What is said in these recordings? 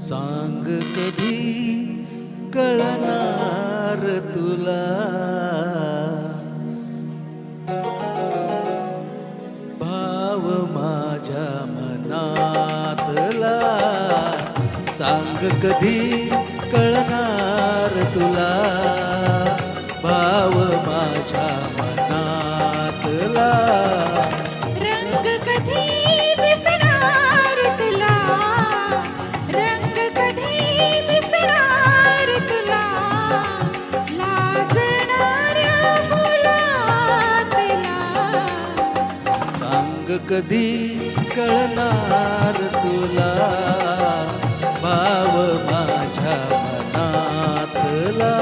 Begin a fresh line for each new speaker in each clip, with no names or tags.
सांग कधी कळणार तुला भाव माझ्या मनातला. सांग कधी कळणार तुला भाव माझ्या मनातला.
रंग कधी दिसणार तुला, रंग कधी दिसणार तुला, लाजणाऱ्या मुलातला.
सांग कधी कळणार तुला भाव माझ्या मनातला.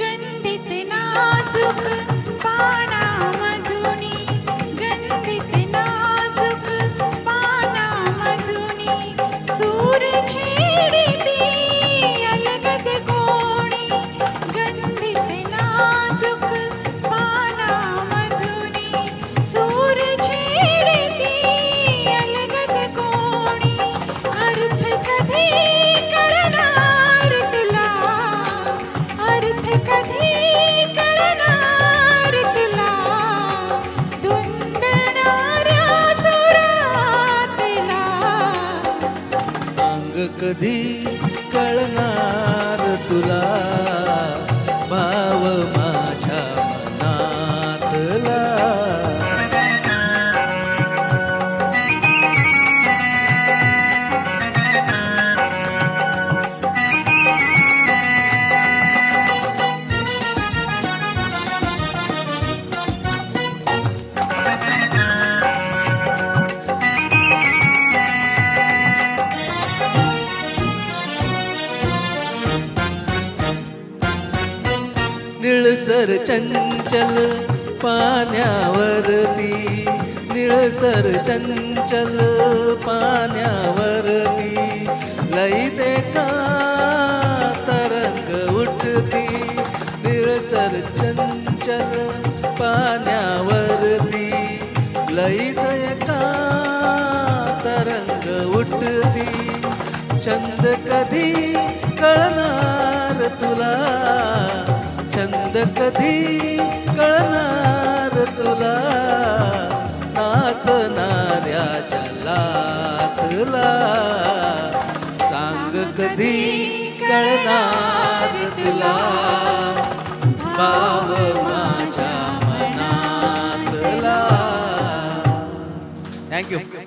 गंधित नाजूक पानामधुनी, गंधित नाजूक पानामधुनी, सूर छेडिती अलगद कोणी. गंधित नाजूक पानामधुनी, सूर छेडिती अलगद कोणी. अर्थ कधी कळणार तुला, अर्थ कधी कळणार तुला, धुंदणाऱ्या सुरातला.
सांग कधी कळणार तुला भाव माझ्या मनातला. निळसर चंचल पाण्यावरती, निळसर चंचल पाण्यावरती, लईते का तरंग उठती. निळसर चंचल पाण्यावरती, लईते का तरंग उठती. छंद कधी कळणार तुला, छंद कधी कळणार तुला, नाचणाऱ्याच्या लातला. सांग कधी कळणार तुला भाव माझ्या मनातला. थँक्यू.